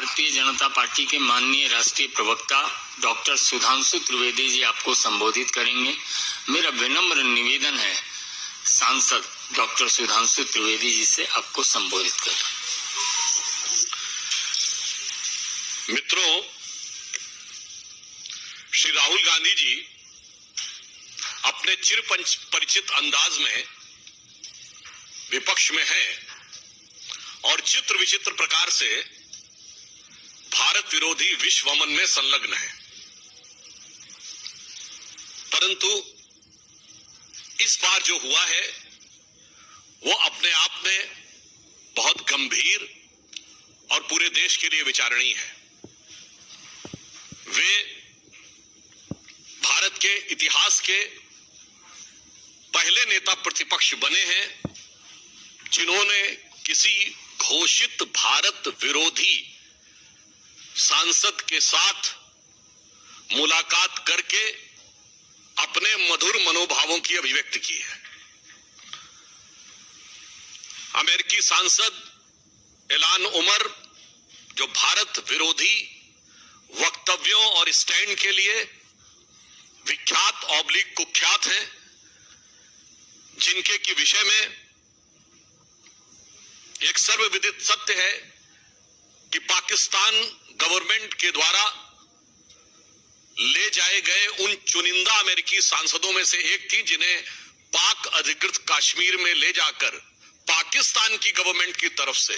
Bharatiya Janata party के माननीय राष्ट्रीय प्रवक्ता डॉक्टर सुधांशु त्रिवेदी जी आपको संबोधित करेंगे। मेरा विनम्र निवेदन है सांसद डॉक्टर सुधांशु त्रिवेदी जी से आपको संबोधित करें। मित्रों, श्री राहुल गांधी जी अपने चिर परिचित अंदाज में विपक्ष में हैं और चित्र विचित्र प्रकार से भारत विरोधी विश्वमन में संलग्न है। परंतु इस बार जो हुआ है वो अपने आप में बहुत गंभीर और पूरे देश के लिए विचारणीय है। वे भारत के इतिहास के पहले नेता प्रतिपक्ष बने हैं जिन्होंने किसी घोषित भारत विरोधी सांसद के साथ मुलाकात करके अपने मधुर मनोभावों की अभिव्यक्ति की है। अमेरिकी सांसद इल्हान उमर, जो भारत विरोधी वक्तव्यों और स्टैंड के लिए विख्यात ऑब्लिक कुख्यात हैं, जिनके की विषय में एक सर्वविदित सत्य है कि पाकिस्तान गवर्नमेंट के द्वारा ले जाए गए उन चुनिंदा अमेरिकी सांसदों में से एक थी जिन्हें पाक अधिकृत कश्मीर में ले जाकर पाकिस्तान की गवर्नमेंट की तरफ से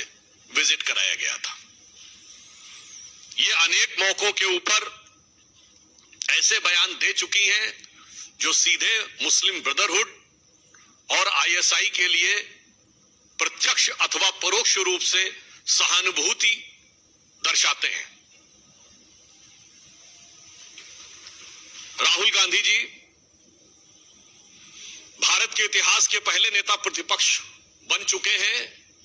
विजिट कराया गया था। ये अनेक मौकों के ऊपर ऐसे बयान दे चुकी हैं जो सीधे मुस्लिम ब्रदरहुड और आईएसआई के लिए प्रत्यक्ष अथवा परोक्ष रूप से सहानुभूति दर्शाते हैं। राहुल गांधी जी भारत के इतिहास के पहले नेता प्रतिपक्ष बन चुके हैं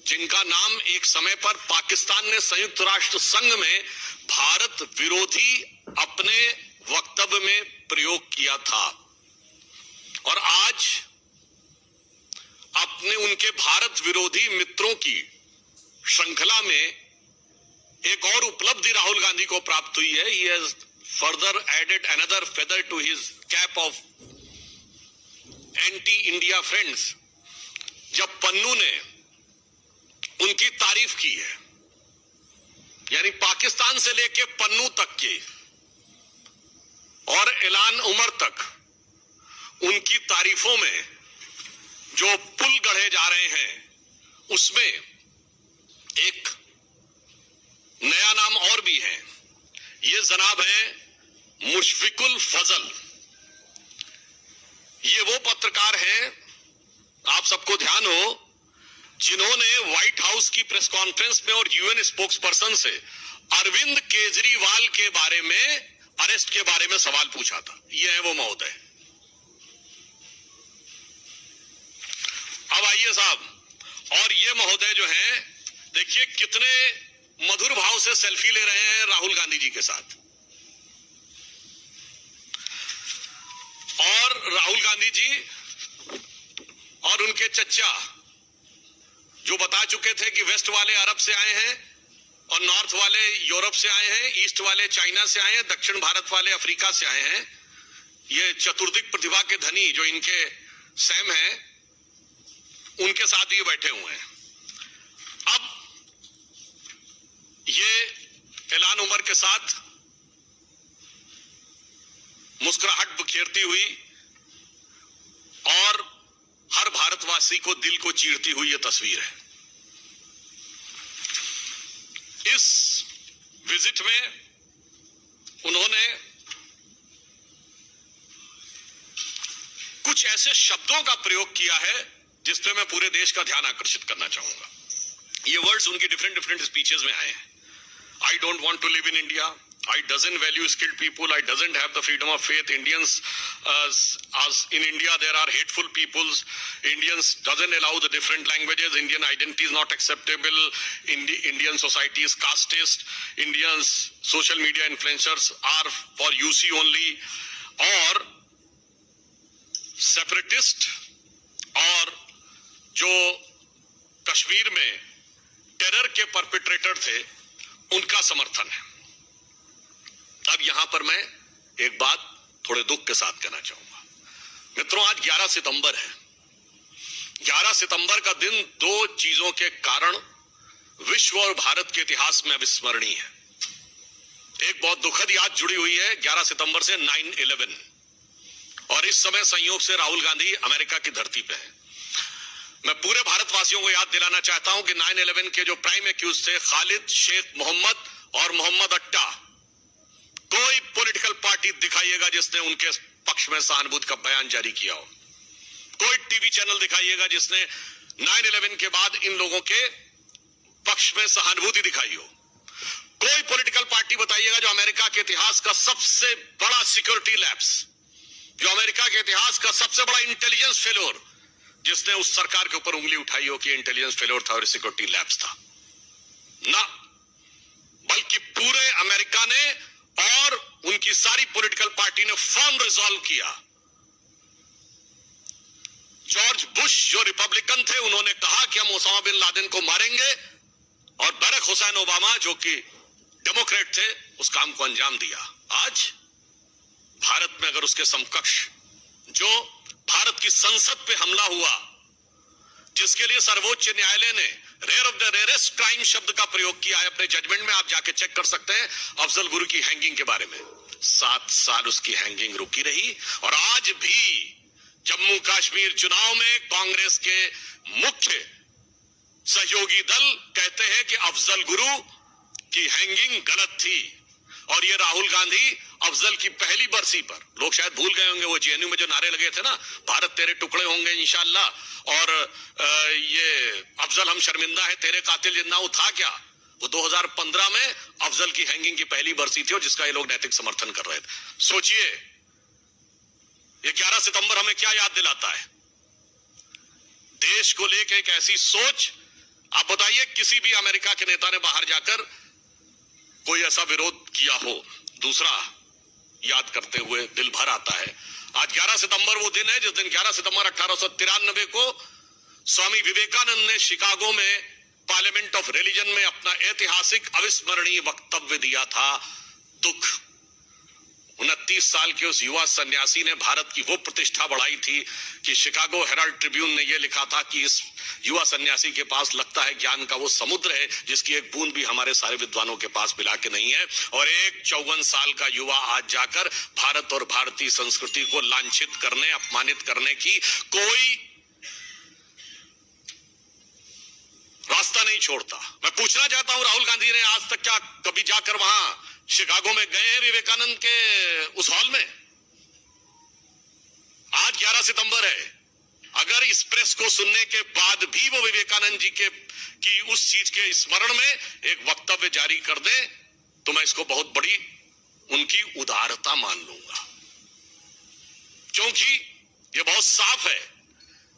जिनका नाम एक समय पर पाकिस्तान ने संयुक्त राष्ट्र संघ में भारत विरोधी अपने वक्तव्य में प्रयोग किया था, और आज अपने उनके भारत विरोधी मित्रों की श्रृंखला में एक और उपलब्धि राहुल गांधी को प्राप्त हुई है। He has further added another feather to his cap of anti-India friends, जब पन्नू ने उनकी तारीफ की है, यानी पाकिस्तान से लेके पन्नू तक की और इल्हान उमर तक उनकी तारीफों में जो पुल गढ़े जा रहे हैं उसमें एक नया नाम और भी है। ये जनाब है मुशफिकुल फजल। ये वो पत्रकार हैं, आप सबको ध्यान हो, जिन्होंने व्हाइट हाउस की प्रेस कॉन्फ्रेंस में और यूएन स्पोक्स पर्सन से अरविंद केजरीवाल के बारे में, अरेस्ट के बारे में सवाल पूछा था। ये है वो महोदय। अब आइए साहब, और ये महोदय जो हैं, देखिए कितने मधुर भाव से सेल्फी ले रहे हैं राहुल गांधी जी के साथ। और राहुल गांधी जी और उनके चच्चा जो बता चुके थे कि वेस्ट वाले अरब से आए हैं और नॉर्थ वाले यूरोप से आए हैं, ईस्ट वाले चाइना से आए हैं, दक्षिण भारत वाले अफ्रीका से आए हैं, ये चतुर्दिक प्रतिभा के धनी जो इनके सैम हैं, उनके साथ ये बैठे हुए हैं। अब ये इल्हान उमर के साथ मुस्कुराहट बिखेरती हुई और हर भारतवासी को दिल को चीरती हुई ये तस्वीर है। इस विजिट में उन्होंने कुछ ऐसे शब्दों का प्रयोग किया है जिस पे मैं पूरे देश का ध्यान आकर्षित करना चाहूंगा। ये वर्ड्स उनकी डिफरेंट स्पीचेस में आए हैं। I don't want to live in India. I doesn't value skilled people. I doesn't have the freedom of faith. Indians, as in India, there are hateful peoples. Indians doesn't allow the different languages. Indian identity is not acceptable. Indian society is casteist. Indians, social media influencers are for UC only. और separatist और जो कश्मीर में terror के perpetrator थे उनका समर्थन है। अब यहां पर मैं एक बात थोड़े दुख के साथ कहना चाहूंगा। मित्रों, आज 11 सितंबर है। 11 सितंबर का दिन दो चीजों के कारण विश्व और भारत के इतिहास में अविस्मरणीय है। एक बहुत दुखद याद जुड़ी हुई है 11 सितंबर से 9/11, और इस समय संयोग से राहुल गांधी अमेरिका की धरती पे है। मैं पूरे भारतवासियों को याद दिलाना चाहता हूं कि 9/11 के जो प्राइम एक्यूज थे खालिद शेख मोहम्मद और मोहम्मद अट्टा, कोई पॉलिटिकल पार्टी दिखाइएगा जिसने उनके पक्ष में सहानुभूति का बयान जारी किया हो। कोई टीवी चैनल दिखाइएगा जिसने 9/11 के बाद इन लोगों के पक्ष में सहानुभूति दिखाई हो। कोई पॉलिटिकल पार्टी बताइएगा जो अमेरिका के इतिहास का सबसे बड़ा सिक्योरिटी लैप्स, जो अमेरिका के इतिहास का सबसे बड़ा इंटेलिजेंस फेल्योर, जिसने उस सरकार के ऊपर उंगली उठाई हो कि इंटेलिजेंस फेल्योर था और सिक्योरिटी लैप्स था। ना, बल्कि पूरे अमेरिका ने और उनकी सारी पॉलिटिकल पार्टी ने फर्म रिजॉल्व किया। जॉर्ज बुश जो रिपब्लिकन थे, उन्होंने कहा कि हम ओसामा बिन लादेन को मारेंगे, और बराक हुसैन ओबामा जो कि डेमोक्रेट थे, उस काम को अंजाम दिया। आज भारत में अगर उसके समकक्ष जो भारत की संसद पे हमला हुआ, जिसके लिए सर्वोच्च न्यायालय ने rare of the rarest crime शब्द का प्रयोग किया है अपने जजमेंट में, आप जाके चेक कर सकते हैं अफजल गुरु की हैंगिंग के बारे में। 7 साल उसकी हैंगिंग रुकी रही, और आज भी जम्मू कश्मीर चुनाव में कांग्रेस के मुख्य सहयोगी दल कहते हैं कि अफजल गुरु की हैंगिंग गलत थी, और ये राहुल गांधी अफजल की पहली बरसी पर, लोग शायद भूल गए होंगे वो जेएनयू में जो नारे लगे थे ना, भारत तेरे टुकड़े होंगे इंशाल्लाह, और ये अफजल हम शर्मिंदा है, तेरे कातिल जिंदा, वो था क्या? वो 2015 में अफजल की हैंगिंग की पहली बरसी थी, और जिसका ये लोग नैतिक समर्थन कर रहे थे। सोचिए ये 11 सितंबर हमें क्या याद दिलाता है? देश को लेकर एक ऐसी सोच। आप बताइए किसी भी अमेरिका के नेता ने बाहर जाकर कोई ऐसा विरोध किया हो? दूसरा, याद करते हुए दिल भर आता है, आज 11 सितंबर वो दिन है जिस दिन 11 सितंबर 1893 को स्वामी विवेकानंद ने शिकागो में पार्लियामेंट ऑफ रिलीजन में अपना ऐतिहासिक अविस्मरणीय वक्तव्य दिया था। दुख, 29 साल के उस युवा सन्यासी ने भारत की वो प्रतिष्ठा बढ़ाई थी कि शिकागो हेराल्ड ट्रिब्यून ने यह लिखा था कि इस युवा सन्यासी के पास लगता है ज्ञान का वो समुद्र है जिसकी एक बूंद भी हमारे सारे विद्वानों के पास मिला के नहीं है। और एक 54 साल का युवा आज जाकर भारत और भारतीय संस्कृति को लांछित करने, अपमानित करने की कोई रास्ता नहीं छोड़ता। मैं पूछना चाहता हूं, राहुल गांधी ने आज तक क्या कभी जाकर वहां शिकागो में गए हैं विवेकानंद के उस हॉल में? आज 11 सितंबर है, अगर इस प्रेस को सुनने के बाद भी वो विवेकानंद जी की उस चीज के स्मरण में एक वक्तव्य जारी कर दे, तो मैं इसको बहुत बड़ी उनकी उदारता मान लूंगा, क्योंकि ये बहुत साफ है।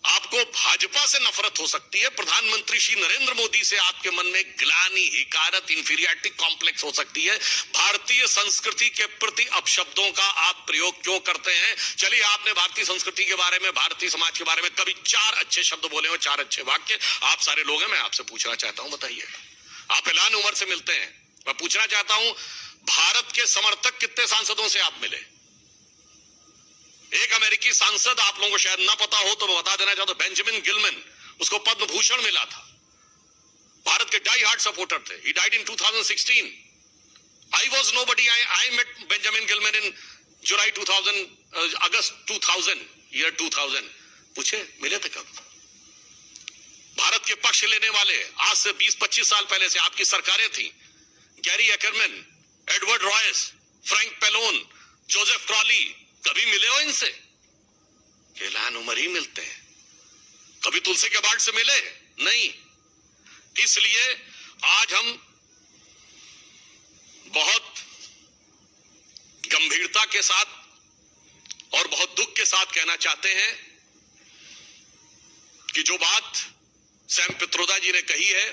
आपको भाजपा से नफरत हो सकती है, प्रधानमंत्री श्री नरेंद्र मोदी से आपके मन में ग्लानि, हिकारत, इंफीरियरिटी कॉम्प्लेक्स हो सकती है। भारतीय संस्कृति के प्रति अपशब्दों का आप प्रयोग क्यों करते हैं? चलिए, आपने भारतीय संस्कृति के बारे में, भारतीय समाज के बारे में कभी 4 अच्छे शब्द बोले हो, 4 अच्छे वाक्य? आप सारे लोग हैं, मैं आपसे पूछना चाहता हूं, बताइए। आप ऐलान उम्र से मिलते हैं, मैं पूछना चाहता हूं, भारत के समर्थक कितने सांसदों से आप मिले? एक अमेरिकी सांसद, आप लोगों को शायद ना पता हो तो मैं बता देना चाहता हूं, बेंजामिन गिलमैन, उसको पद्म भूषण मिला था। भारत के डाई हार्ड सपोर्टर थे। He died in 2016। I was nobody, I met Benjamin Gilman in July 2000, August 2000, year 2000। पूछे मिले थे कब? भारत के पक्ष लेने वाले आज से 20-25 साल पहले से आपकी सरकारें थी। Gary Ackerman, Edward Royce, Frank Pallone, Joseph Crowley, कभी मिले हो इनसे? ऐलान उम्र ही मिलते हैं। कभी तुलसी के बाढ़ से मिले? नहीं। इसलिए आज हम बहुत गंभीरता के साथ और बहुत दुख के साथ कहना चाहते हैं कि जो बात सैम पित्रोदा जी ने कही है,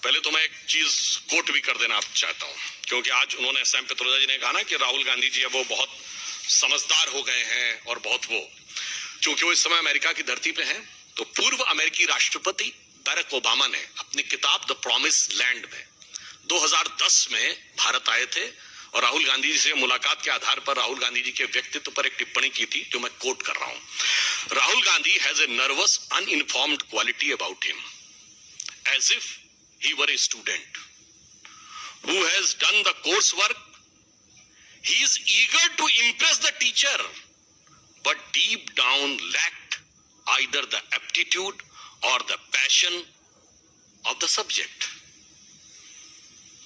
पहले तो मैं एक चीज कोट भी कर देना चाहता हूं, क्योंकि आज उन्होंने, सैम पित्रोदा जी ने कहा ना कि राहुल गांधी जी अब वो बहुत समझदार हो गए हैं और बहुत वो, क्योंकि वो इस समय अमेरिका की धरती पे हैं। तो पूर्व अमेरिकी राष्ट्रपति बैरक ओबामा ने अपनी किताब द प्रॉमिस लैंड में 2010 में भारत आए थे और राहुल गांधी जी से मुलाकात के आधार पर राहुल गांधी जी के व्यक्तित्व पर एक टिप्पणी की थी, जो मैं कोट कर रहा हूं। Rahul Gandhi has a nervous uninformed quality about him, as if he were a student who has done the course work. He is eager to impress the teacher, but deep down lacked either the aptitude or the passion of the subject.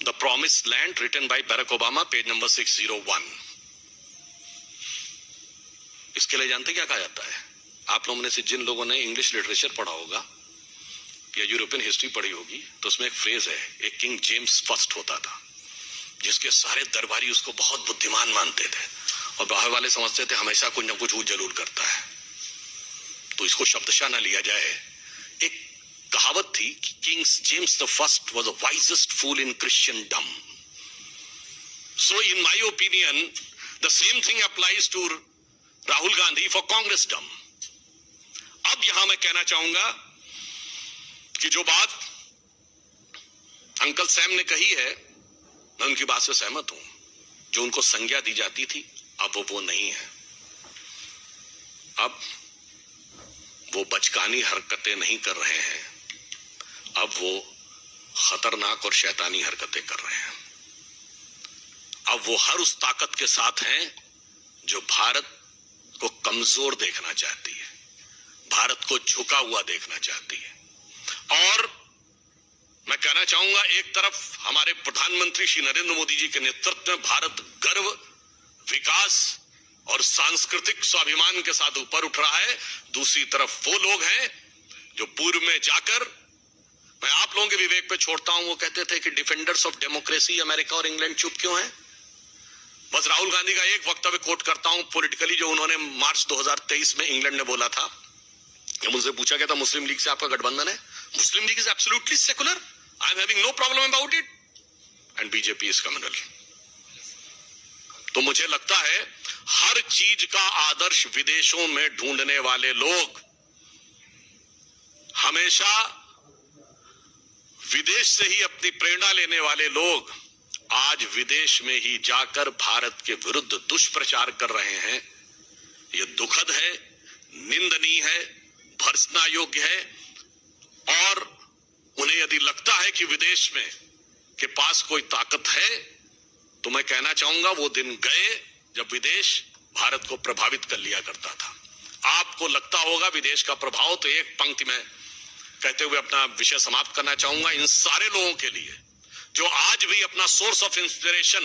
The Promised Land, written by Barack Obama, page number 601. इसके लिए जानते क्या कहा जाता है? आप लोगों में से जिन लोगों ने इंग्लिश लिटरेचर पढ़ा होगा या यूरोपियन हिस्ट्री पढ़ी होगी, तो उसमें एक फ्रेज है, एक किंग जेम्स फर्स्ट होता था, जिसके सारे दरबारी उसको बहुत बुद्धिमान मानते थे और बाहर वाले समझते थे हमेशा कुछ न कुछ वो जरूर करता है। तो इसको शब्दशः ना लिया जाए। एक कहावत थी कि King James the First was the wisest fool in Christendom. So in my opinion the same thing applies to Rahul Gandhi for Congressdom. अब यहां मैं कहना चाहूंगा कि जो बात अंकल सैम ने कही है, मैं उनकी बात से सहमत हूं। जो उनको संज्ञा दी जाती थी, अब वो नहीं है। अब वो बचकानी हरकतें नहीं कर रहे हैं, अब वो खतरनाक और शैतानी हरकतें कर रहे हैं। अब वो हर उस ताकत के साथ हैं जो भारत को कमजोर देखना चाहती है, भारत को झुका हुआ देखना चाहती है। और मैं कहना चाहूंगा, एक तरफ हमारे प्रधानमंत्री श्री नरेंद्र मोदी जी के नेतृत्व में भारत गर्व, विकास और सांस्कृतिक स्वाभिमान के साथ ऊपर उठ रहा है। दूसरी तरफ वो लोग हैं जो पूर्व में जाकर, मैं आप लोगों के विवेक पे छोड़ता हूं, वो कहते थे कि डिफेंडर्स ऑफ डेमोक्रेसी अमेरिका और इंग्लैंड चुप क्यों हैं। बस राहुल गांधी का एक वक्तव्य कोट करता हूं पॉलिटिकली, जो उन्होंने मार्च 2023 में इंग्लैंड में बोला था। जब उनसे पूछा गया था मुस्लिम लीग से आपका गठबंधन है, Muslim League is absolutely secular, I am having no problem about it, and BJP is communal. तो मुझे लगता है हर चीज का आदर्श विदेशों में ढूंढने वाले लोग, हमेशा विदेश से ही अपनी प्रेरणा लेने वाले लोग, आज विदेश में ही जाकर भारत के विरुद्ध दुष्प्रचार कर रहे हैं। यह दुखद है, निंदनीय है, भर्त्सना योग्य है। और उन्हें यदि लगता है कि विदेश में के पास कोई ताकत है, तो मैं कहना चाहूंगा वो दिन गए जब विदेश भारत को प्रभावित कर लिया करता था। आपको लगता होगा विदेश का प्रभाव, तो एक पंक्ति में कहते हुए अपना विषय समाप्त करना चाहूंगा। इन सारे लोगों के लिए जो आज भी अपना सोर्स ऑफ इंस्पिरेशन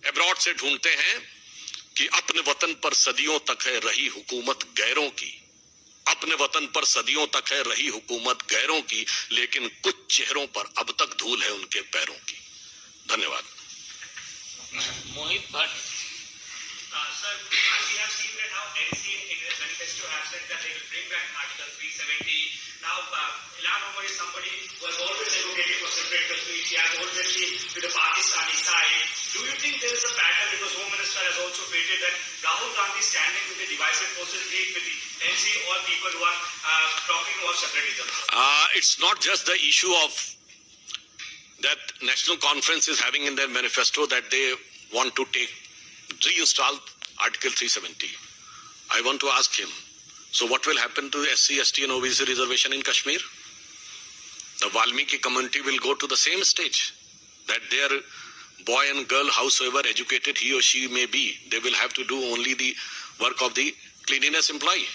अब्रॉड से ढूंढते हैं कि अपने वतन पर सदियों तक है रही हुकूमत गैरों की, अपने वतन पर सदियों तक है रही हुकूमत गैरों की, लेकिन कुछ चेहरों पर अब तक धूल है उनके पैरों की। धन्यवाद। मोहित Bhatt. Sir, we have seen that how NC in their manifesto have said that they will bring back Article 370. Now, Ilhan Omar is somebody who has always advocated for separate Kashmir. He has always been to the Pakistani side. Do you think there is a pattern, because Home Minister has also stated that Rahul Gandhi is standing with the divisive forces, be it with the NC or people who are talking about separatism? It's not just the issue of that National Conference is having in their manifesto that they want to reinstall Article 370. I want to ask him, so what will happen to SC, ST and OBC reservation in Kashmir? The Valmiki community will go to the same stage, that their boy and girl, howsoever educated he or she may be, they will have to do only the work of the cleanliness employee,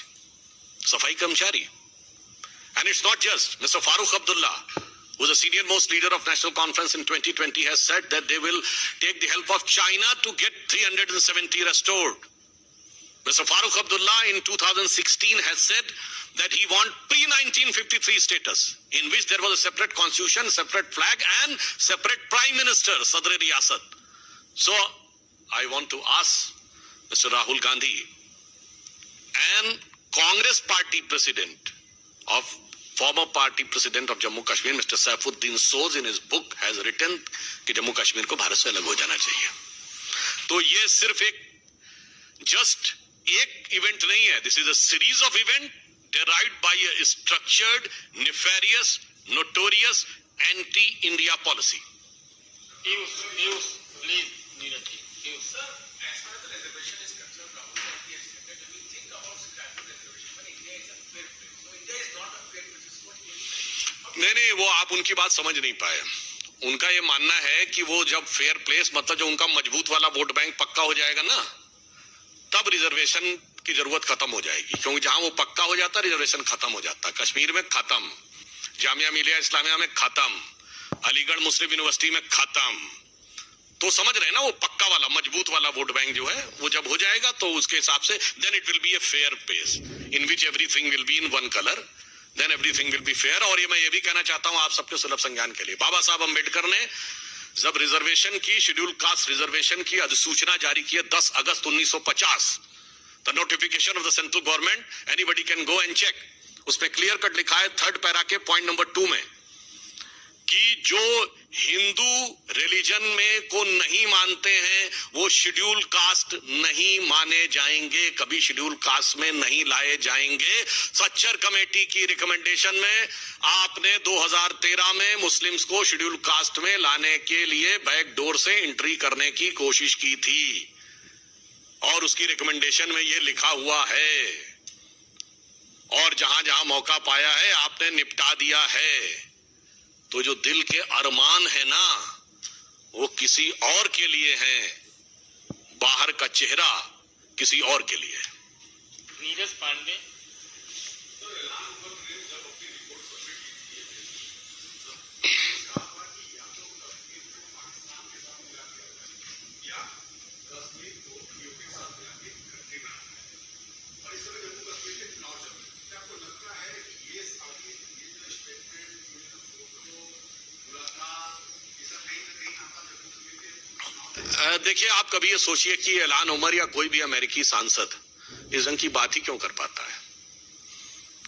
Safai Kamchari. And it's not just Mr. Farooq Abdullah, who is the senior most leader of National Conference in 2020, has said that they will take the help of China to get 370 restored. Mr. Farooq Abdullah in 2016 has said that he wants pre-1953 status, in which there was a separate constitution, separate flag and separate prime minister, Sadr-e-Riyasat. So, I want to ask Mr. Rahul Gandhi and Congress party president of former party president of Jammu Kashmir, Mr. Saifuddin Soz, in his book has written कि जम्मू कश्मीर को भारत से अलग हो जाना चाहिए। तो ये सिर्फ एक जस्ट एक इवेंट नहीं है, this is a series of event derived by a structured, nefarious, notorious anti-India policy. Piyush, please, Neeraj ji, Piyush. Sir, as far as the reservation is concerned, Rahul Gandhi has stated that we think about scrapping reservation, but India is a fair place. So India is not a fair place. This is what he is saying. नहीं, वो आप उनकी बात समझ नहीं पाए। उनका ये मानना है कि वो जब फेयर प्लेस मतलब जो उनका मजबूत वाला वोट बैंक पक्का हो जाएगा ना, तब रिजर्वेशन की जरूरत खत्म हो जाएगी, क्योंकि जहां वो पक्का हो जाता रिजर्वेशन खत्म हो जाता। कश्मीर में खत्म, जामिया मिलिया इस्लामिया में खत्म, अलीगढ़ मुस्लिम यूनिवर्सिटी में खत्म। तो समझ रहे हैं ना, वो पक्का वाला मजबूत वाला वोट बैंक जो है वो जब हो जाएगा तो उसके हिसाब से then it will be a fair place in which everything will be in one colour, then everything will be fair. और ये मैं ये भी कहना चाहता हूं आप सबके सुलभ संज्ञान के लिए, बाबा साहब अम्बेडकर ने जब रिजर्वेशन की, शेड्यूल कास्ट रिजर्वेशन की अधिसूचना जारी की है 10 अगस्त 1950, the notification of the central government, anybody can go and check, उसमें क्लियर कट लिखा है 3rd पैरा के पॉइंट नंबर 2 में कि जो हिंदू रिलीजन में को नहीं मानते हैं वो शेड्यूल कास्ट नहीं माने जाएंगे, कभी शेड्यूल कास्ट में नहीं लाए जाएंगे। सच्चर कमेटी की रिकमेंडेशन में आपने 2013 में मुस्लिम्स को शेड्यूल कास्ट में लाने के लिए बैक डोर से एंट्री करने की कोशिश की थी और उसकी रिकमेंडेशन में ये लिखा हुआ है, और जहां जहां मौका पाया है आपने निपटा दिया है। तो जो दिल के अरमान है ना वो किसी और के लिए हैं, बाहर का चेहरा किसी और के लिए है। नीरज पांडे। देखिए, आप कभी ये सोचिए कि इल्हान उमर या कोई भी अमेरिकी सांसद इस ढंग की बात ही क्यों कर पाता है,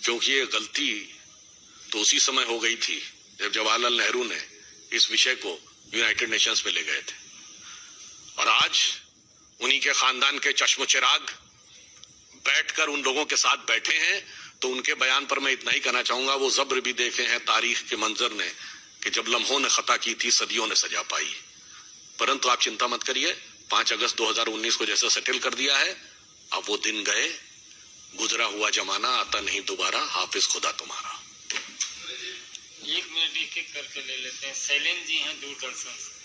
क्योंकि ये गलती तो उसी समय हो गई थी जब जवाहरलाल नेहरू ने इस विषय को यूनाइटेड नेशंस में ले गए थे, और आज उन्हीं के खानदान के चश्म चिराग बैठकर उन लोगों के साथ बैठे हैं। तो उनके बयान पर मैं इतना ही कहना चाहूंगा, वो जब्र भी देखे हैं तारीख के मंजर ने कि जब लम्हों ने खता की थी सदियों ने सजा पाई। परंतु आप चिंता मत करिए, 5 अगस्त 2019 को जैसे सेटल कर दिया है, अब वो दिन गए, गुजरा हुआ जमाना आता नहीं दोबारा, हाफिज खुदा तुम्हारा। 1 मिनट एक-एक करके ले लेते हैं। शैलेंद्र जी हैं दूरदर्शन से।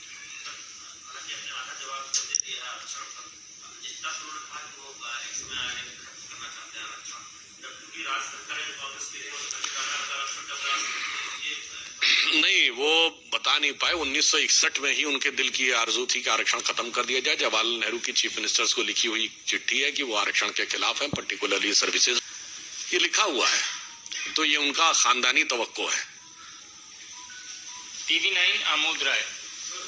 नहीं, वो बता नहीं पाए। 1961 में ही उनके दिल की आरजू थी कि आरक्षण खत्म कर दिया जाए। जवाहरलाल नेहरू की चीफ मिनिस्टर्स को लिखी हुई चिट्ठी है कि वो आरक्षण के खिलाफ है, पर्टिकुलरली सर्विसेज, ये लिखा हुआ है। तो ये उनका खानदानी तवक्को है। TV9 आमोद राय।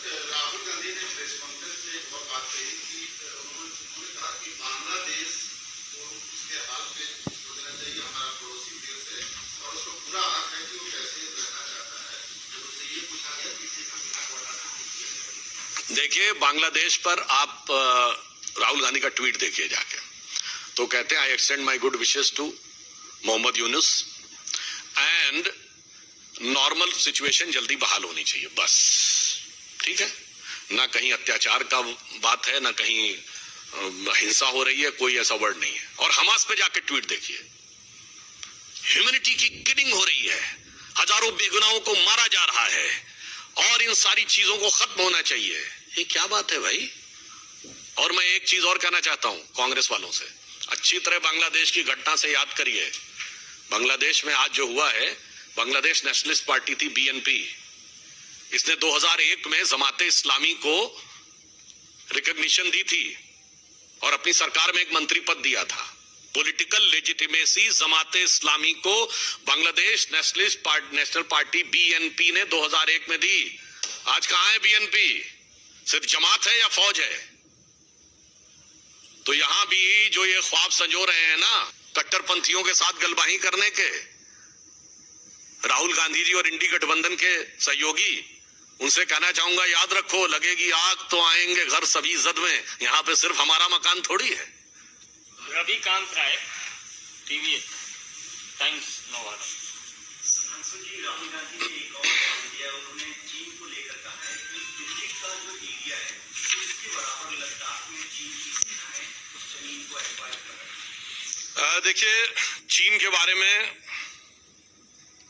राहुल गांधी ने प्रेस कॉन्फ्रेंस में एक और बात कही कि उन्होंने कहा कि बांग्लादेश को उसके हाल पे छोड़ देना चाहिए, हमारा पड़ोसी देश है और उसको पूरा हक है कि वो कैसे रहना चाहता है। जब उससे ये पूछा गया कि इसे संविधान को हटाना चाहिए। देखिए, बांग्लादेश पर आप राहुल गांधी का ट्वीट देखिए जाके, तो कहते हैं I extend my good wishes to Mohammad Yunus and normal situation जल्दी बहाल होनी चाहिए, बस। ठीक है, ना कहीं अत्याचार का बात है, ना कहीं हिंसा हो रही है, कोई ऐसा वर्ड नहीं है। और हमास पे जाके ट्वीट देखिए, ह्यूमैनिटी की किलिंग हो रही है, हजारों बेगुनाहों को मारा जा रहा है और इन सारी चीजों को खत्म होना चाहिए। ये क्या बात है भाई? और मैं एक चीज और कहना चाहता हूं कांग्रेस वालों से, अच्छी तरह बांग्लादेश की घटना से याद करिए। बांग्लादेश में आज जो हुआ है, बांग्लादेश नेशनलिस्ट पार्टी थी BNP, इसने 2001 में जमाते इस्लामी को रिकॉग्निशन दी थी और अपनी सरकार में एक मंत्री पद दिया था। पॉलिटिकल लेजिटिमेसी जमाते इस्लामी को बांग्लादेश नेशनल पार्टी BNP ने 2001 में दी। आज कहां है BNP? सिर्फ जमात है या फौज है? तो यहां भी जो ये ख्वाब संजो रहे हैं ना कट्टरपंथियों के साथ गलबाही करने के, राहुल गांधी जी और इंडी गठबंधन के सहयोगी, उनसे कहना चाहूंगा याद रखो, लगेगी आग तो आएंगे घर सभी इज्जत में। यहाँ पे सिर्फ हमारा मकान थोड़ी है। रविकांत राय, TV टाइम्स नवादा। राहुल गांधी ने एक और बयान दिया, उन्होंने चीन को लेकर कहा है कि दिल्ली का दिया है, तो इसके बराबर लद्दाख में चीन की सेना है उस जमीन को एक्वायर कर रहा है। देखिए, चीन के बारे में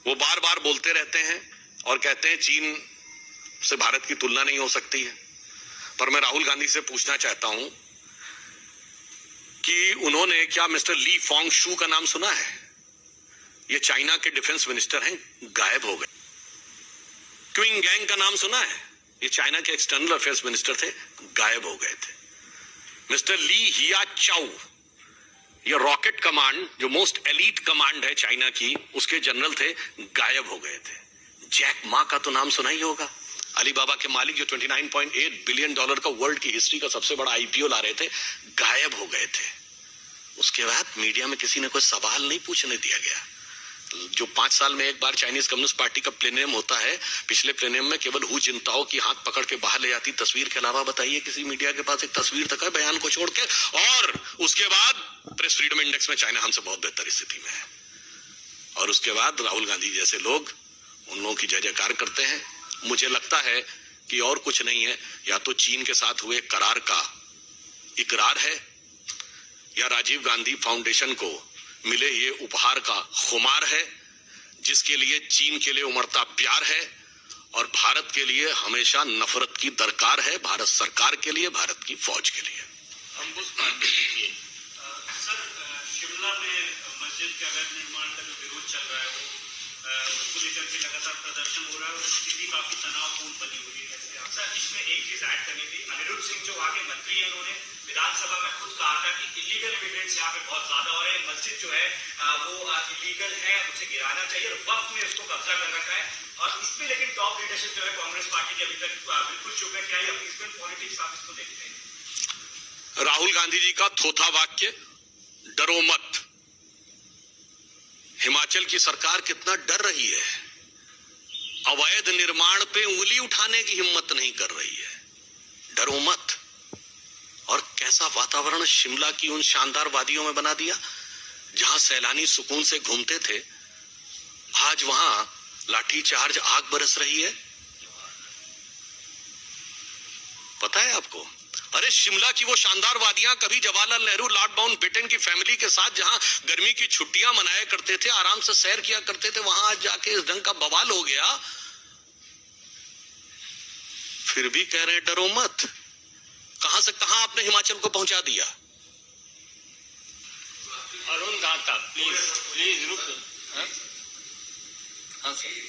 वो बार बार बोलते रहते हैं और कहते हैं चीन से भारत की तुलना नहीं हो सकती है, पर मैं राहुल गांधी से पूछना चाहता हूं कि उन्होंने क्या मिस्टर ली फॉन्ग शू का नाम सुना है? ये चाइना के डिफेंस मिनिस्टर हैं, गायब हो गए। क्विंग गैंग का नाम सुना है? ये चाइना के एक्सटर्नल अफेयर्स मिनिस्टर थे, गायब हो गए थे। मिस्टर ली हिया चाउ, ये रॉकेट कमांड जो मोस्ट एलीट कमांड है चाइना की, उसके जनरल थे, गायब हो गए थे। जैक मा का तो नाम सुना ही होगा, अलीबाबा के मालिक जो $29.8 बिलियन का वर्ल्ड की हिस्ट्री का सबसे बड़ा आईपीओ ला रहे थे, गायब हो गए थे। उसके बाद मीडिया में किसी ने कोई सवाल नहीं पूछने दिया गया। जो 5 साल में एक बार चाइनीज कम्युनिस्ट पार्टी का प्लेनियम होता है, पिछले प्लेनियम में केवल हु जिनताओ की हाथ पकड़ के बाहर ले जाती तस्वीर के अलावा बताइए किसी मीडिया के पास एक तस्वीर तक है बयान को छोड़ के। और उसके बाद प्रेस फ्रीडम इंडेक्स में चाइना हमसे बहुत बेहतर स्थिति में है। और उसके बाद राहुल गांधी जैसे लोग उन लोगों की जय जयकार करते हैं। मुझे लगता है कि और कुछ नहीं है, या तो चीन के साथ हुए करार का इकरार है, या राजीव गांधी फाउंडेशन को मिले ये उपहार का खुमार है, जिसके लिए चीन के लिए उमड़ता प्यार है और भारत के लिए हमेशा नफरत की दरकार है, भारत सरकार के लिए, भारत की फौज के लिए। सर, शिमला में मस्जिद के अवैध निर्माण का जो विरोध चल रहा है उसको लेकर के लगातार प्रदर्शन हो रहा है और स्थिति काफी तनावपूर्ण बनी हुई है। सर, इसमें एक चीज ऐड करनी थी, अनिरुद्ध सिंह जो वहाँ के मंत्री हैं, उन्होंने विधानसभा में खुद कहा था कि इलीगल इमिग्रेंट्स यहाँ पे बहुत ज्यादा हो रहे हैं, मस्जिद जो है वो इलीगल है, उसे गिराना चाहिए और वक्त में उसको कब्जा कर रखा है। और इसमें लेकिन टॉप लीडरशिप जो है कांग्रेस पार्टी की अभी तक बिल्कुल चुप है। क्या अपीसमेंट पॉलिटिक्स आप इसको देखते हैं? राहुल गांधी जी का थोथा वाक्य, डरो मत। हिमाचल की सरकार कितना डर रही है, अवैध निर्माण पे उंगली उठाने की हिम्मत नहीं कर रही है, डरो मत। और कैसा वातावरण शिमला की उन शानदार वादियों में बना दिया जहां सैलानी सुकून से घूमते थे, आज वहां लाठीचार्ज, आग बरस रही है। पता है आपको? अरे शिमला की वो शानदार वादियां कभी जवाहरलाल नेहरू, लॉर्ड माउंटबेटन की फैमिली के साथ जहां गर्मी की छुट्टियां मनाया करते थे, आराम से सैर किया करते थे, वहां आज जाके इस ढंग का बवाल हो गया। फिर भी कह रहे हैं डरो मत। कहां से कहां आपने हिमाचल को पहुंचा दिया। अरुण दाता प्लीज रुक। हाँ सर।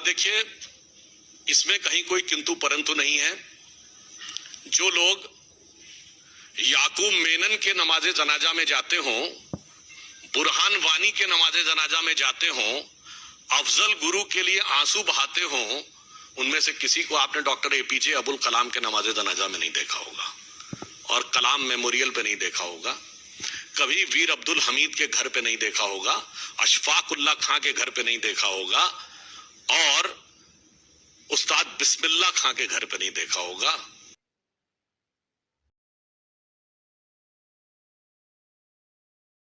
देखिए, इसमें कहीं कोई किंतु परंतु नहीं है। जो लोग याकूब मेनन के नमाजे जनाजा में जाते हों, बुरहान वानी के नमाजे जनाजा में जाते हों, अफजल गुरु के लिए आंसू बहाते हों, उनमें से किसी को आपने डॉक्टर एपीजे अबुल कलाम के नमाजे जनाजा में नहीं देखा होगा और कलाम मेमोरियल पे नहीं देखा होगा। कभी वीर अब्दुल हमीद के घर पे नहीं देखा होगा, अशफाक उल्लाह खां के घर पे नहीं देखा होगा और उस्ताद बिस्मिल्लाह खां के घर पे नहीं देखा होगा।